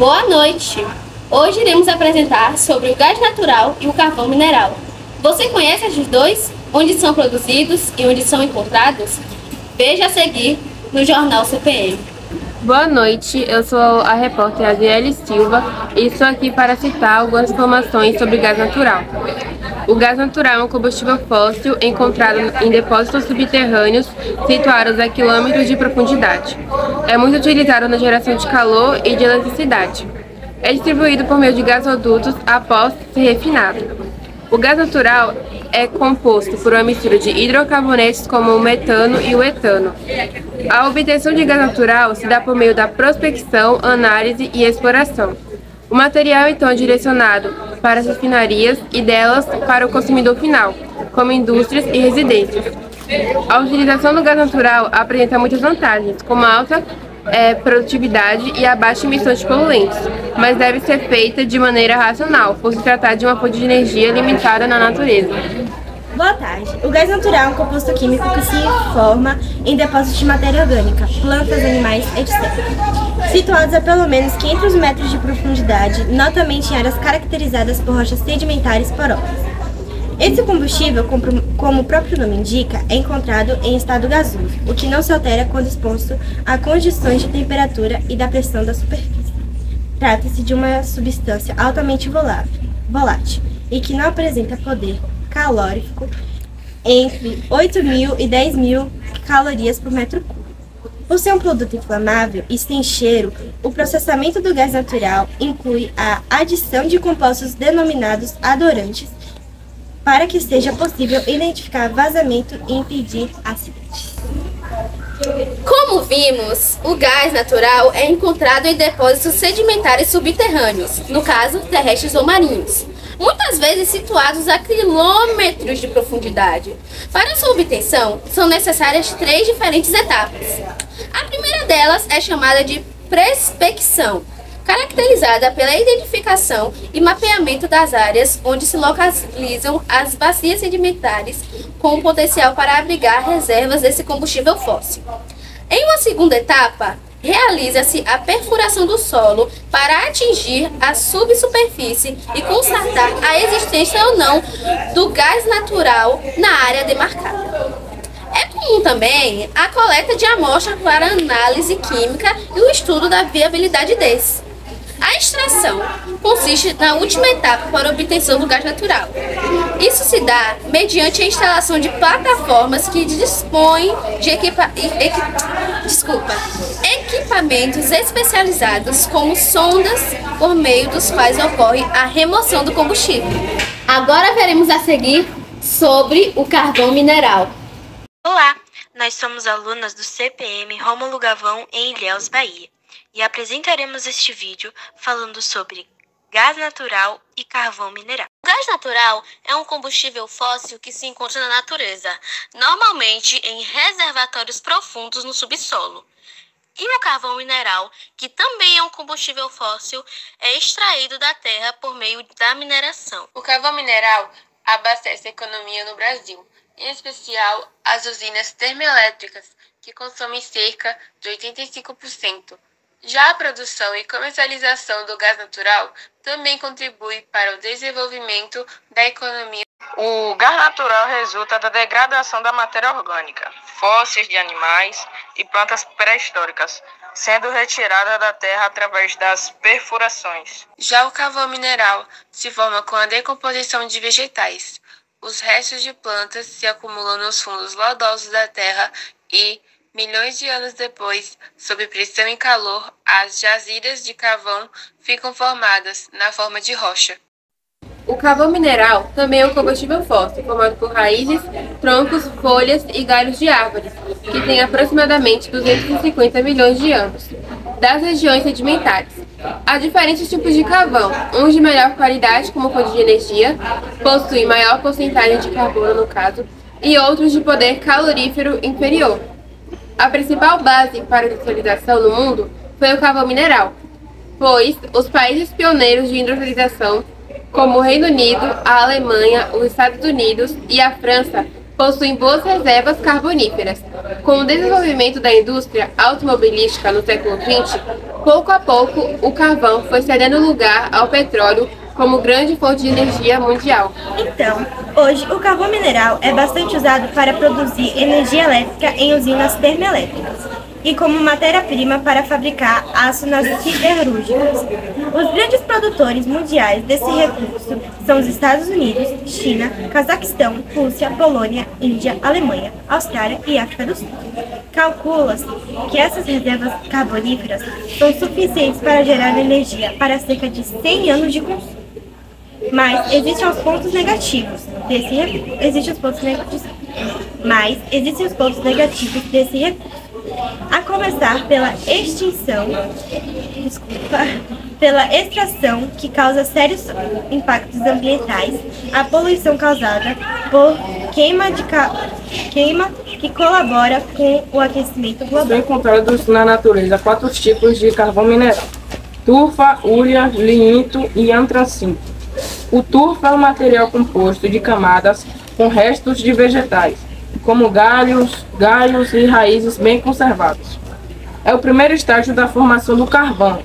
Boa noite! Hoje iremos apresentar sobre o gás natural e o carvão mineral. Você conhece esses dois? Onde são produzidos e onde são encontrados? Veja a seguir no Jornal CPM. Boa noite, eu sou a repórter Adriele Silva e estou aqui para citar algumas informações sobre gás natural. O gás natural é um combustível fóssil encontrado em depósitos subterrâneos situados a quilômetros de profundidade. É muito utilizado na geração de calor e de eletricidade. É distribuído por meio de gasodutos após ser refinado. O gás natural é composto por uma mistura de hidrocarbonetos como o metano e o etano. A obtenção de gás natural se dá por meio da prospecção, análise e exploração. O material então é direcionado para as refinarias e delas para o consumidor final, como indústrias e residências. A utilização do gás natural apresenta muitas vantagens, como a alta produtividade e a baixa emissão de poluentes, mas deve ser feita de maneira racional, por se tratar de uma fonte de energia limitada na natureza. Boa tarde. O gás natural é um composto químico que se forma em depósitos de matéria orgânica, plantas, animais, etc., situados a pelo menos 500 metros de profundidade, notadamente em áreas caracterizadas por rochas sedimentares porosas. Esse combustível, como o próprio nome indica, é encontrado em estado gasoso, o que não se altera quando exposto a condições de temperatura e da pressão da superfície. Trata-se de uma substância altamente volátil e que não apresenta poder calórico entre 8.000 e 10.000 calorias por metro cúbico. Por ser um produto inflamável e sem cheiro, o processamento do gás natural inclui a adição de compostos denominados adorantes para que seja possível identificar vazamento e impedir acidentes. Como vimos, o gás natural é encontrado em depósitos sedimentares subterrâneos, no caso, terrestres ou marinhos, muitas vezes situados a quilômetros de profundidade. Para sua obtenção, são necessárias 3 diferentes etapas. A primeira delas é chamada de prospecção, caracterizada pela identificação e mapeamento das áreas onde se localizam as bacias sedimentares com o potencial para abrigar reservas desse combustível fóssil. Em uma segunda etapa, realiza-se a perfuração do solo para atingir a subsuperfície e constatar a existência ou não do gás natural na área demarcada. É comum também a coleta de amostras para análise química e o estudo da viabilidade desse. A extração consiste na última etapa para a obtenção do gás natural. Isso se dá mediante a instalação de plataformas que dispõem de equipamentos especializados como sondas, por meio dos quais ocorre a remoção do combustível. Agora veremos a seguir sobre o carvão mineral. Olá, nós somos alunas do CPM Rômulo Gavão em Ilhéus, Bahia, e apresentaremos este vídeo falando sobre gás natural e carvão mineral. O gás natural é um combustível fóssil que se encontra na natureza, normalmente em reservatórios profundos no subsolo. E o carvão mineral, que também é um combustível fóssil, é extraído da terra por meio da mineração. O carvão mineral abastece a economia no Brasil, em especial as usinas termoelétricas, que consomem cerca de 85%. Já a produção e comercialização do gás natural também contribui para o desenvolvimento da economia. O gás natural resulta da degradação da matéria orgânica, fósseis de animais e plantas pré-históricas, sendo retirada da terra através das perfurações. Já o carvão mineral se forma com a decomposição de vegetais. Os restos de plantas se acumulam nos fundos lodosos da terra e, milhões de anos depois, sob pressão e calor, as jazidas de carvão ficam formadas na forma de rocha. O carvão mineral também é um combustível fóssil, formado por raízes, troncos, folhas e galhos de árvores, que tem aproximadamente 250 milhões de anos, das regiões sedimentares. Há diferentes tipos de carvão, uns de melhor qualidade como fonte de energia, possuem maior porcentagem de carbono no caso, e outros de poder calorífero inferior. A principal base para a industrialização no mundo foi o carvão mineral, pois os países pioneiros de industrialização, como o Reino Unido, a Alemanha, os Estados Unidos e a França, possuem boas reservas carboníferas. Com o desenvolvimento da indústria automobilística no século XX, pouco a pouco o carvão foi cedendo lugar ao petróleo como grande fonte de energia mundial. Então, hoje o carvão mineral é bastante usado para produzir energia elétrica em usinas termoelétricas e como matéria-prima para fabricar aço nas siderúrgicas. Os grandes produtores mundiais desse recurso são os Estados Unidos, China, Cazaquistão, Rússia, Polônia, Índia, Alemanha, Austrália e África do Sul. Calcula-se que essas reservas carboníferas são suficientes para gerar energia para cerca de 100 anos de consumo. Mas existem os pontos negativos desse recurso. A começar pela pela extração, que causa sérios impactos ambientais, a poluição causada por queima que colabora com o aquecimento global. São encontrados na natureza 4 tipos de carvão mineral: turfa, hulha, lignito e antracito. O turfa é um material composto de camadas com restos de vegetais, como galhos e raízes bem conservados. É o primeiro estágio da formação do carvão.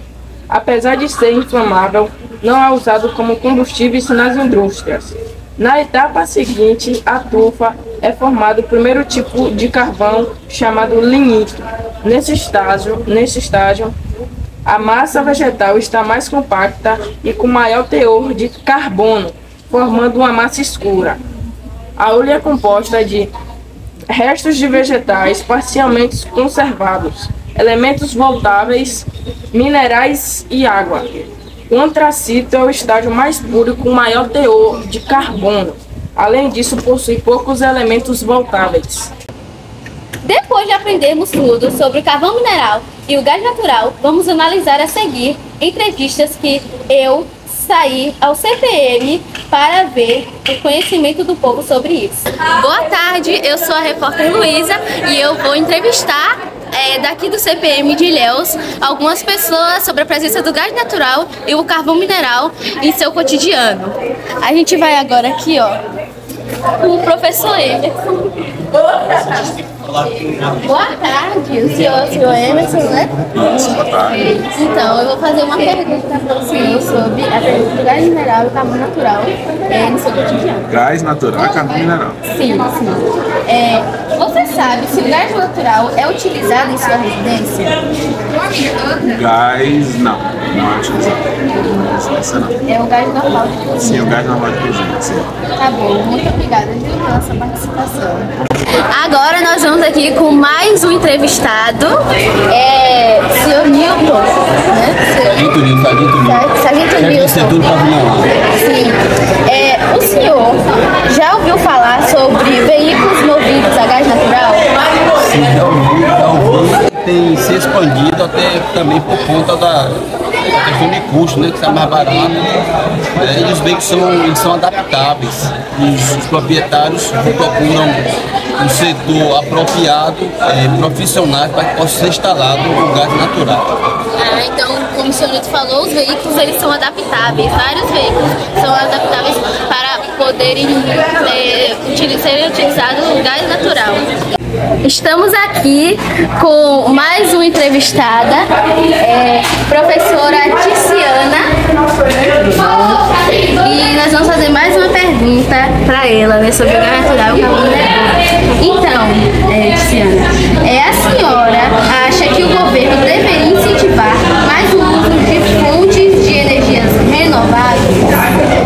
Apesar de ser inflamável, não é usado como combustível nas indústrias. Na etapa seguinte, a turfa, é formado o primeiro tipo de carvão, chamado lignito. Nesse estágio, a massa vegetal está mais compacta e com maior teor de carbono, formando uma massa escura. A hulha é composta de restos de vegetais parcialmente conservados, elementos voltáveis, minerais e água. O antracito é o estágio mais puro com maior teor de carbono. Além disso, possui poucos elementos voltáveis. Depois de aprendermos tudo sobre o carvão mineral e o gás natural, vamos analisar a seguir entrevistas que eu saí ao CPM para ver o conhecimento do povo sobre isso. Boa tarde, eu sou a repórter Luísa e eu vou entrevistar daqui do CPM de Ilhéus algumas pessoas sobre a presença do gás natural e o carvão mineral em seu cotidiano. A gente vai agora aqui, ó, com o professor Emerson. Boa tarde, o senhor Emerson, né? Boa tarde. Então, eu vou fazer uma pergunta para o senhor sobre a presença do gás mineral e o carvão natural no seu cotidiano. Gás natural e carvão mineral. Sim. Você sabe se o gás natural é utilizado em sua residência? Gás, não é utilizado. Essa não. É o gás normal de cozinha? Sim, o gás normal de cozinha, sim. Tá bom, muito obrigada pela sua participação. Agora nós vamos aqui com mais um entrevistado, senhor Nilton, né? Sargento Nilton. Sim. O senhor já ouviu falar sobre veículos movidos a gás natural? Sim, já ouvi. Tem se expandido até também por conta da questão de custo, né, que está mais barato. E os veículos são adaptáveis. Os proprietários procuram um setor apropriado, profissionais, para que possa ser instalado o gás natural. Então, como o senhor falou, os veículos eles são adaptáveis. Vários veículos são adaptáveis para poderem serem utilizados o gás natural. Estamos aqui com mais uma entrevistada, professora Tiziana, e nós vamos fazer mais uma pergunta para ela, né, sobre o gás natural e o carvão mineral. Então, Tiziana, a senhora acha que o governo deveria incentivar mais o uso de fontes de energias renováveis?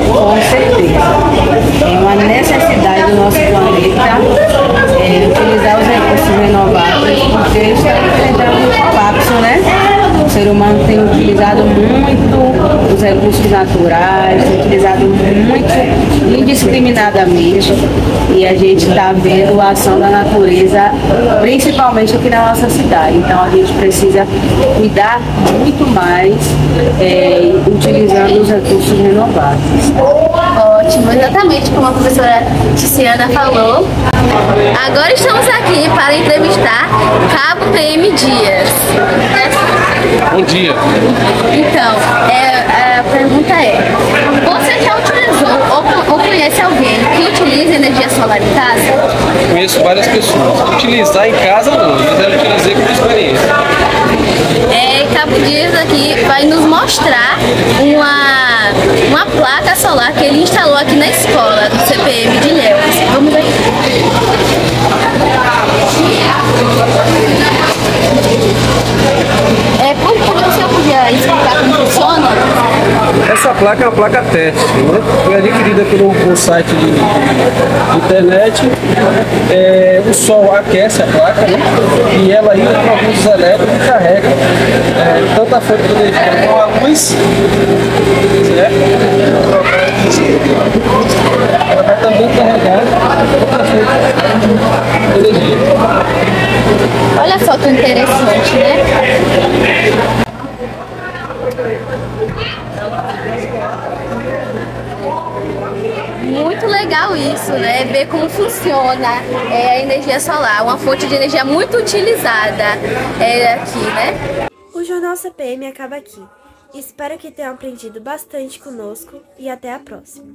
Com certeza. É uma necessidade do nosso planeta utilizar os recursos renováveis, porque está enfrentando um colapso, né? O ser humano tem utilizado muito os recursos naturais, tem utilizado muito indiscriminadamente, e a gente está vendo a ação da natureza, principalmente aqui na nossa cidade. Então a gente precisa cuidar muito mais utilizando os recursos renováveis. Ótimo, exatamente como a professora Tiziana falou. Agora estamos aqui para entrevistar Cabo PM Dias. Bom dia. Então, a pergunta você já utilizou ou conhece alguém que utiliza energia solar em casa? conheço várias pessoas. Utilizar em casa não, mas eu utilizei como experiência. Cabo Dias aqui vai nos mostrar uma placa solar que ele instalou aqui na escola do CPM de Ilhéus. Vamos ver. Por que o senhor podia explicar como funciona? Essa placa é uma placa teste, né? Foi adquirida pelo site de internet. O sol aquece a placa, né? E ela indo para alguns elétricos carrega tanto a fonte de energia como a luz, certo? Ela vai também carregar outra fonte de energia. Olha só que interessante, né? Muito legal isso, né? Ver como funciona a energia solar, uma fonte de energia muito utilizada aqui, né? O Jornal CPM acaba aqui. Espero que tenham aprendido bastante conosco e até a próxima.